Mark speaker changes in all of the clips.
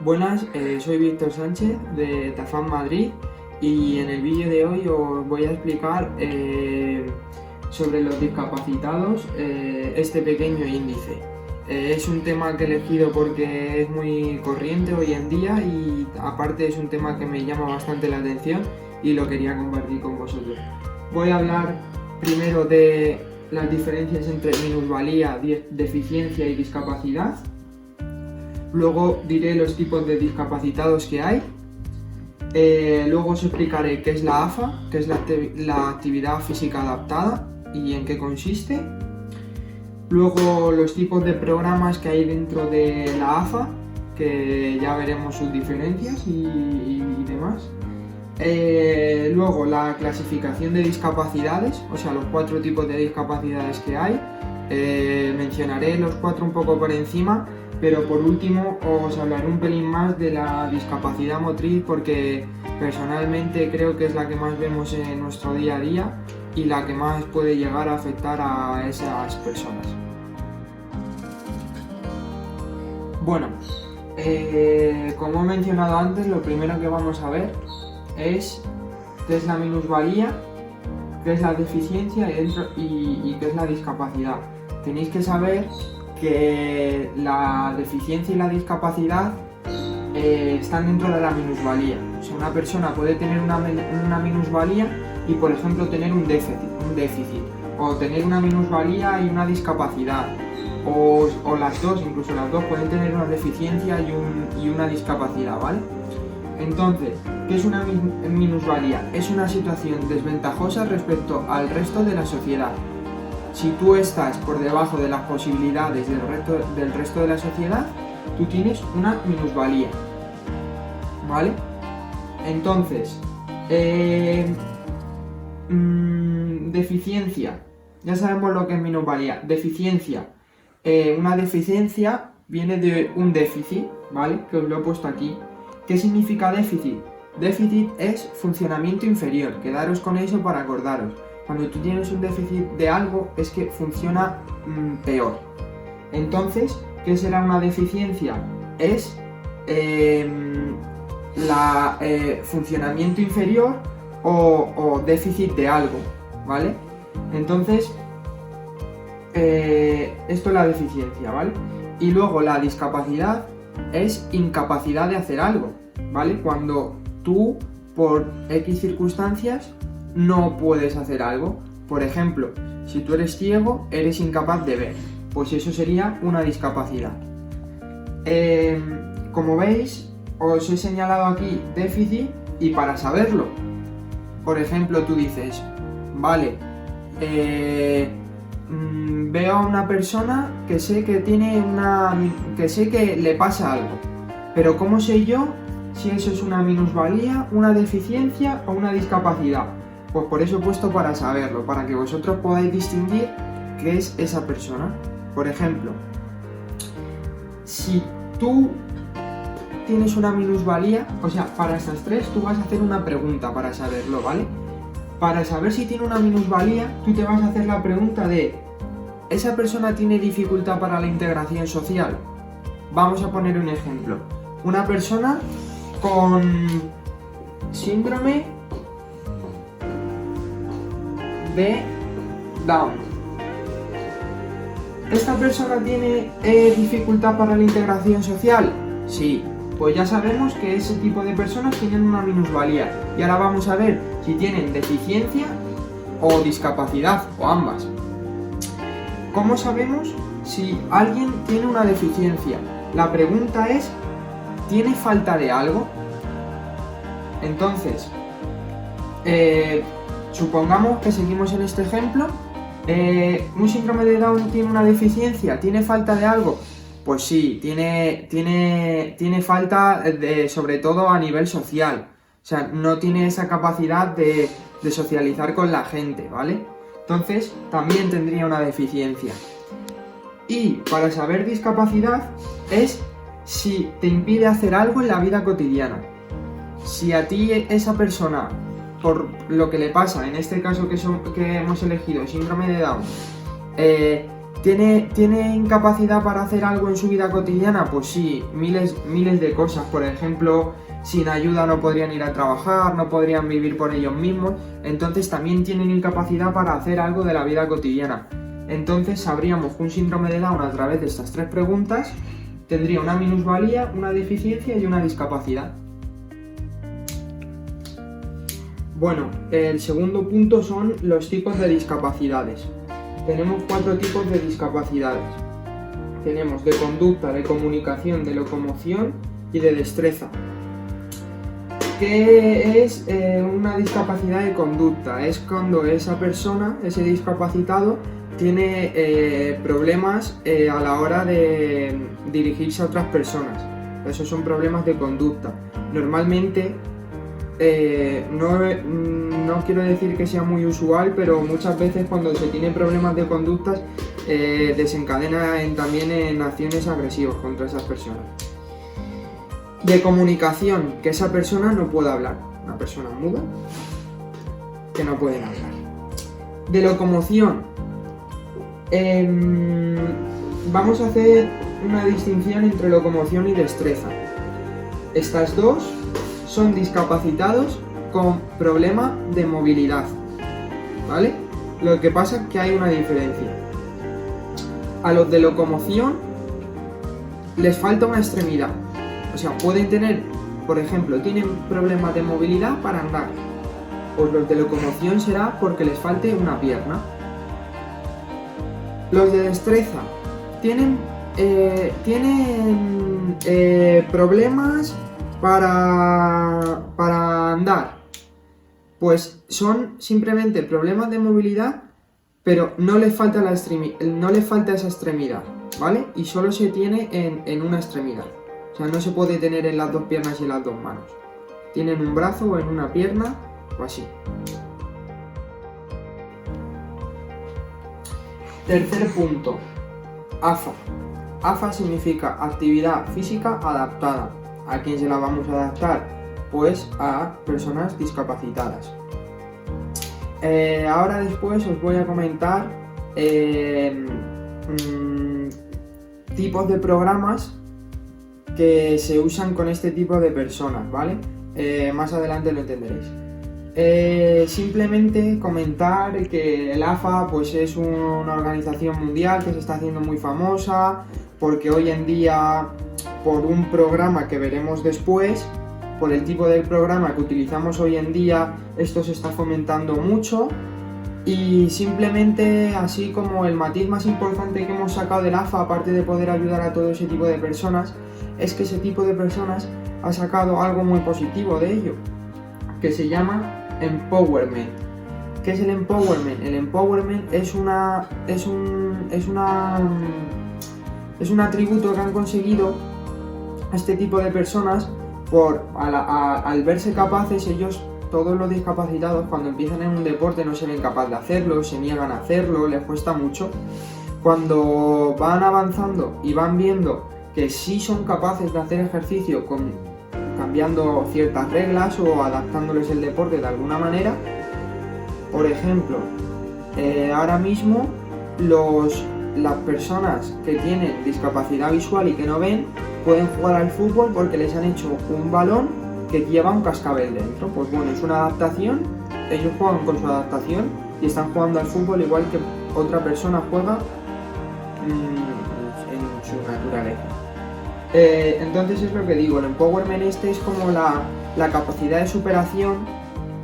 Speaker 1: Buenas, soy Víctor Sánchez de Tafam Madrid y en el vídeo de hoy os voy a explicar sobre los discapacitados este pequeño índice. Es un tema que he elegido porque es muy corriente hoy en día y aparte es un tema que me llama bastante la atención y lo quería compartir con vosotros. Voy a hablar primero de las diferencias entre minusvalía, deficiencia y discapacidad. Luego diré los tipos de discapacitados que hay. Luego os explicaré qué es la AFA, que es la actividad física adaptada y en qué consiste. Luego los tipos de programas que hay dentro de la AFA, que ya veremos sus diferencias y demás. Luego la clasificación de discapacidades, o sea los 4 tipos de discapacidades que hay. Mencionaré los 4 un poco por encima, pero por último os hablaré un pelín más de la discapacidad motriz porque personalmente creo que es la que más vemos en nuestro día a día y la que más puede llegar a afectar a esas personas. Bueno, como he mencionado antes, lo primero que vamos a ver es qué es la minusvalía, qué es la deficiencia y qué es la discapacidad. Tenéis que saber que la deficiencia y la discapacidad están dentro de la minusvalía. O sea, una persona puede tener una minusvalía y, por ejemplo, tener un déficit, o tener una minusvalía y una discapacidad, o las dos, incluso las dos pueden tener una deficiencia y una discapacidad, ¿vale? Entonces, ¿qué es una minusvalía? Es una situación desventajosa respecto al resto de la sociedad. Si tú estás por debajo de las posibilidades del resto de la sociedad, tú tienes una minusvalía, ¿vale? Entonces, deficiencia. Ya sabemos lo que es minusvalía. Deficiencia. Una deficiencia viene de un déficit, ¿vale? Que os lo he puesto aquí. ¿Qué significa déficit? Déficit es funcionamiento inferior. Quedaros con eso para acordaros. Cuando tú tienes un déficit de algo es que funciona peor. Entonces, ¿qué será una deficiencia? Es funcionamiento inferior o déficit de algo, ¿vale? Entonces, esto es la deficiencia, ¿vale? Y luego la discapacidad es incapacidad de hacer algo, ¿vale? Cuando tú, por X circunstancias, no puedes hacer algo. Por ejemplo, si tú eres ciego, eres incapaz de ver, pues eso sería una discapacidad. Como veis, os he señalado aquí déficit y para saberlo, por ejemplo, tú dices, vale, veo a una persona que sé que que sé que le pasa algo, pero ¿cómo sé yo si eso es una minusvalía, una deficiencia o una discapacidad? Pues por eso he puesto para saberlo, para que vosotros podáis distinguir qué es esa persona. Por ejemplo, si tú tienes una minusvalía, o sea, para estas 3 tú vas a hacer una pregunta para saberlo, ¿vale? Para saber si tiene una minusvalía, tú te vas a hacer la pregunta de ¿esa persona tiene dificultad para la integración social? Vamos a poner un ejemplo. Una persona con síndrome de Down. ¿Esta persona tiene dificultad para la integración social? Sí, pues ya sabemos que ese tipo de personas tienen una minusvalía. Y ahora vamos a ver si tienen deficiencia o discapacidad, o ambas. ¿Cómo sabemos si alguien tiene una deficiencia? La pregunta es, ¿tiene falta de algo? Entonces, supongamos que seguimos en este ejemplo. ¿Un síndrome de Down tiene una deficiencia? ¿Tiene falta de algo? Pues sí, tiene falta sobre todo a nivel social. O sea, no tiene esa capacidad de socializar con la gente, ¿vale? Entonces, también tendría una deficiencia. Y para saber discapacidad es si te impide hacer algo en la vida cotidiana. Si a ti esa persona, por lo que le pasa, en este caso que hemos elegido, síndrome de Down, ¿Tiene incapacidad para hacer algo en su vida cotidiana? Pues sí, miles de cosas. Por ejemplo, sin ayuda no podrían ir a trabajar, no podrían vivir por ellos mismos. Entonces también tienen incapacidad para hacer algo de la vida cotidiana. Entonces sabríamos que un síndrome de Down a través de estas 3 preguntas tendría una minusvalía, una deficiencia y una discapacidad. Bueno, el segundo punto son los tipos de discapacidades. Tenemos 4 tipos de discapacidades. Tenemos de conducta, de comunicación, de locomoción y de destreza. ¿Qué es una discapacidad de conducta? Es cuando esa persona, ese discapacitado, tiene problemas a la hora de dirigirse a otras personas. Esos son problemas de conducta. Normalmente, no quiero decir que sea muy usual, pero muchas veces cuando se tiene problemas de conductas desencadena también en acciones agresivas contra esas personas. De comunicación, que esa persona no puede hablar, una persona muda que no puede hablar. De locomoción, vamos a hacer una distinción entre locomoción y destreza. Estas dos son discapacitados con problema de movilidad, ¿vale? Lo que pasa es que hay una diferencia. A los de locomoción les falta una extremidad. O sea, pueden tener, por ejemplo, tienen problemas de movilidad para andar. Pues los de locomoción será porque les falte una pierna. Los de destreza tienen problemas para andar. Pues son simplemente problemas de movilidad, pero no les falta esa extremidad, ¿vale? Y solo se tiene en una extremidad. O sea, no se puede tener en las 2 piernas y en las 2 manos. Tienen un brazo o en una pierna o así. Tercer punto, AFA. AFA significa actividad física adaptada. ¿A quién se la vamos a adaptar? Pues a personas discapacitadas. Ahora después os voy a comentar tipos de programas que se usan con este tipo de personas, ¿vale? Más adelante lo entenderéis. Simplemente comentar que el AFA pues es una organización mundial que se está haciendo muy famosa porque hoy en día, por un programa que veremos después, por el tipo de programa que utilizamos hoy en día, esto se está fomentando mucho. Y simplemente, así como el matiz más importante que hemos sacado del AFA, aparte de poder ayudar a todo ese tipo de personas, es que ese tipo de personas ha sacado algo muy positivo de ello, que se llama empowerment. ¿Qué es el empowerment? El empowerment es un atributo que han conseguido este tipo de personas al verse capaces. Ellos, todos los discapacitados, cuando empiezan en un deporte no se ven capaces de hacerlo, se niegan a hacerlo, les cuesta mucho. Cuando van avanzando y van viendo que sí son capaces de hacer ejercicio cambiando ciertas reglas o adaptándoles el deporte de alguna manera, por ejemplo, ahora mismo las personas que tienen discapacidad visual y que no ven pueden jugar al fútbol porque les han hecho un balón que lleva un cascabel dentro. Pues bueno, es una adaptación, ellos juegan con su adaptación y están jugando al fútbol igual que otra persona juega en su naturaleza. Entonces es lo que digo, el empowerment es como la capacidad de superación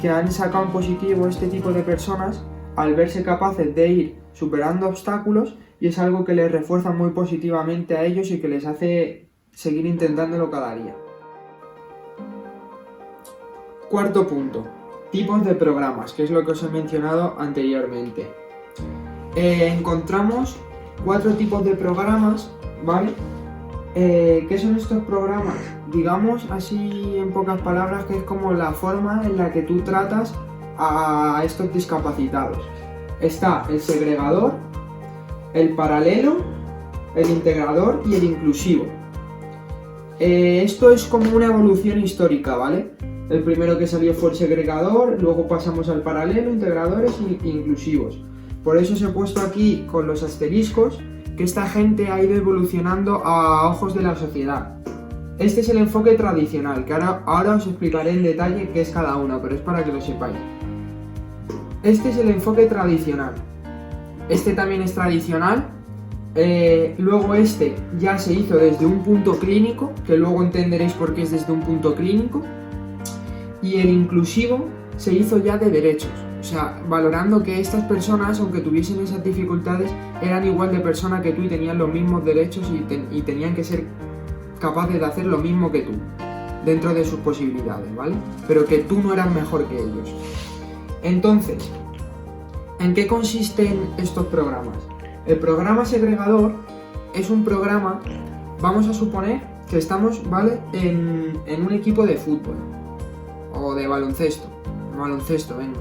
Speaker 1: que han sacado en positivo este tipo de personas al verse capaces de ir superando obstáculos, y es algo que les refuerza muy positivamente a ellos y que les hace seguir intentándolo cada día. Cuarto punto, tipos de programas, que es lo que os he mencionado anteriormente. Encontramos 4 tipos de programas, ¿vale? ¿Qué son estos programas? Digamos así en pocas palabras que es como la forma en la que tú tratas a estos discapacitados. Está el segregador, el paralelo, el integrador y el inclusivo. Esto es como una evolución histórica, ¿vale? El primero que salió fue el segregador, luego pasamos al paralelo, integradores e inclusivos. Por eso os he puesto aquí con los asteriscos que esta gente ha ido evolucionando a ojos de la sociedad. Este es el enfoque tradicional, que ahora os explicaré en detalle qué es cada uno, pero es para que lo sepáis. Este es el enfoque tradicional. Este también es tradicional. Luego este ya se hizo desde un punto clínico, que luego entenderéis por qué es desde un punto clínico. Y el inclusivo se hizo ya de derechos. O sea, valorando que estas personas, aunque tuviesen esas dificultades, eran igual de personas que tú y tenían los mismos derechos y tenían que ser capaces de hacer lo mismo que tú, dentro de sus posibilidades, ¿vale? Pero que tú no eras mejor que ellos. Entonces, ¿en qué consisten estos programas? El programa segregador es un programa, vamos a suponer que estamos, ¿vale?, en un equipo de fútbol o de baloncesto, venga.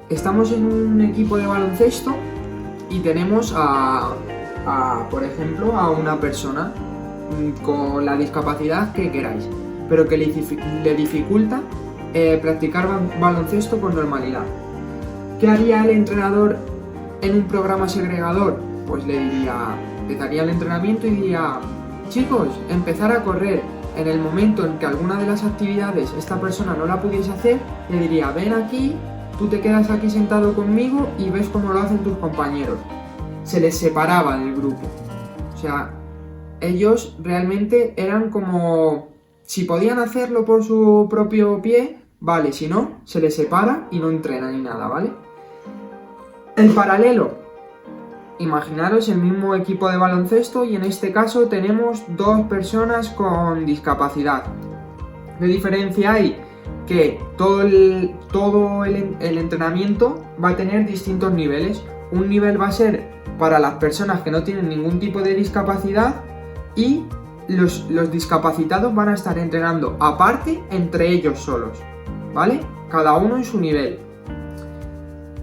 Speaker 1: Estamos en un equipo de baloncesto y tenemos por ejemplo, a una persona con la discapacidad que queráis, pero que le dificulta practicar baloncesto con normalidad. ¿Qué haría el entrenador en un programa segregador? Pues le daría el entrenamiento y diría: chicos, empezar a correr. En el momento en que alguna de las actividades esta persona no la pudiese hacer, le diría: ven aquí, tú te quedas aquí sentado conmigo y ves cómo lo hacen tus compañeros. Se les separaba del grupo. O sea, ellos realmente eran como... si podían hacerlo por su propio pie, vale, si no, se les separa y no entrenan ni nada, ¿vale? El paralelo. Imaginaros el mismo equipo de baloncesto y en este caso tenemos dos personas con discapacidad. ¿Qué diferencia hay? Que todo el entrenamiento va a tener distintos niveles. Un nivel va a ser para las personas que no tienen ningún tipo de discapacidad y los discapacitados van a estar entrenando aparte entre ellos solos, ¿vale? Cada uno en su nivel.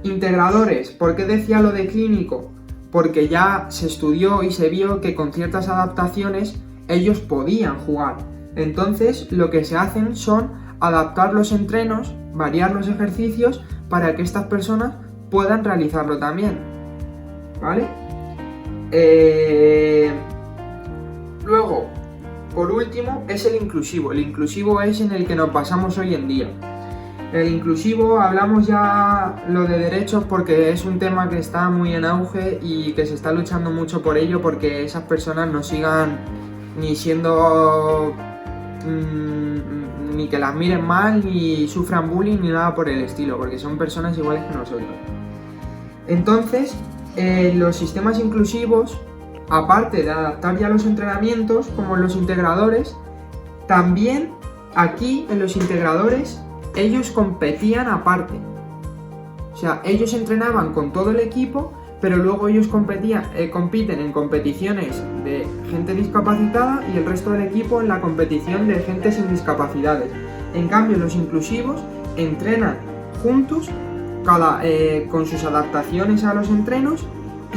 Speaker 1: Integradores. ¿Por qué decía lo de clínico? Porque ya se estudió y se vio que con ciertas adaptaciones ellos podían jugar. Entonces lo que se hacen son adaptar los entrenos, variar los ejercicios para que estas personas puedan realizarlo también, ¿vale? Luego, por último, es el inclusivo. El inclusivo es en el que nos basamos hoy en día. El inclusivo, hablamos ya lo de derechos porque es un tema que está muy en auge y que se está luchando mucho por ello, porque esas personas no sigan ni siendo ni que las miren mal, ni sufran bullying, ni nada por el estilo, porque son personas iguales que nosotros. Entonces, los sistemas inclusivos, aparte de adaptar ya los entrenamientos, como en los integradores, también aquí en los integradores ellos competían aparte. O sea, ellos entrenaban con todo el equipo, pero luego ellos compiten en competiciones de gente discapacitada y el resto del equipo en la competición de gente sin discapacidades. En cambio, los inclusivos entrenan juntos, con sus adaptaciones a los entrenos,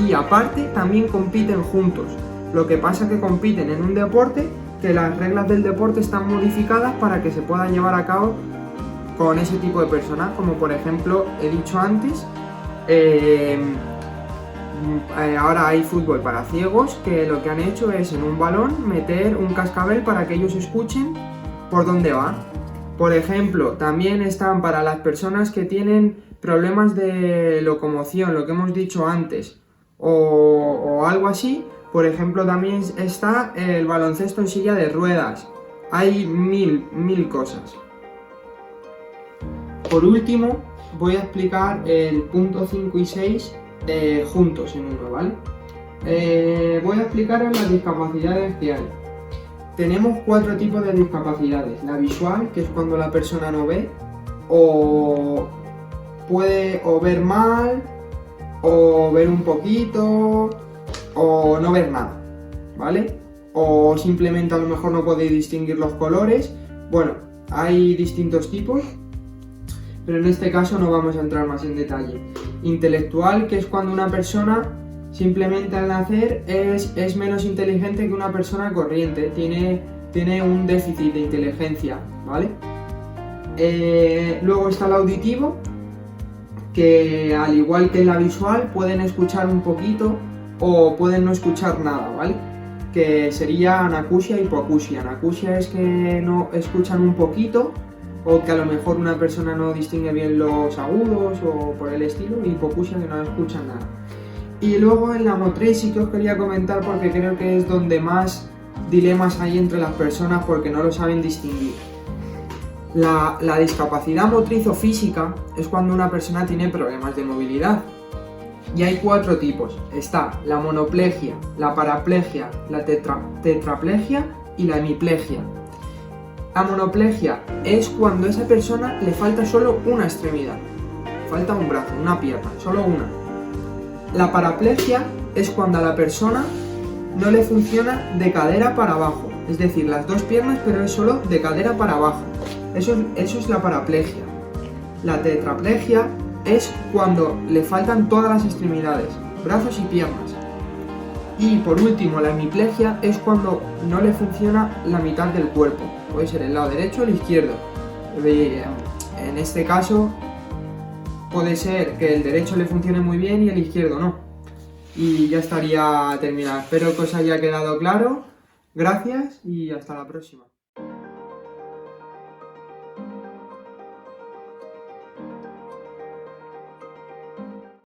Speaker 1: y aparte también compiten juntos. Lo que pasa es que compiten en un deporte que las reglas del deporte están modificadas para que se pueda llevar a cabo con ese tipo de personas, como por ejemplo he dicho antes, ahora hay fútbol para ciegos, que lo que han hecho es en un balón meter un cascabel para que ellos escuchen por dónde va. Por ejemplo, también están para las personas que tienen problemas de locomoción, lo que hemos dicho antes, o algo así. Por ejemplo, también está el baloncesto en silla de ruedas. Hay mil cosas. Por último, voy a explicar el punto 5 y 6 juntos en uno, ¿vale? Voy a explicaros las discapacidades que hay. Tenemos 4 tipos de discapacidades. La visual, que es cuando la persona no ve, o puede ver mal, o ver un poquito, o no ver nada, ¿vale? O simplemente a lo mejor no podéis distinguir los colores. Bueno, hay distintos tipos, pero en este caso no vamos a entrar más en detalle. Intelectual, que es cuando una persona simplemente al nacer es menos inteligente que una persona corriente, tiene un déficit de inteligencia, ¿vale? Luego está el auditivo, que al igual que la visual pueden escuchar un poquito o pueden no escuchar nada, ¿vale? Que sería anacusia y hipoacusia. Anacusia es que no escuchan un poquito o que a lo mejor una persona no distingue bien los agudos o por el estilo, y hipoacusia que no escuchan nada. Y luego en la motriz sí que os quería comentar porque creo que es donde más dilemas hay entre las personas porque no lo saben distinguir. La discapacidad motriz o física es cuando una persona tiene problemas de movilidad. Y hay 4 tipos. Está la monoplegia, la paraplegia, la tetraplegia y la hemiplegia. La monoplegia es cuando a esa persona le falta solo una extremidad. Falta un brazo, una pierna, solo una. La paraplegia es cuando a la persona no le funciona de cadera para abajo. Es decir, las 2 piernas, pero es solo de cadera para abajo. Eso es la paraplegia. La tetraplegia es cuando le faltan todas las extremidades, brazos y piernas. Y por último, la hemiplegia es cuando no le funciona la mitad del cuerpo. Puede ser el lado derecho o el izquierdo. En este caso, puede ser que el derecho le funcione muy bien y el izquierdo no. Y ya estaría terminado. Espero que os haya quedado claro. Gracias y hasta la próxima.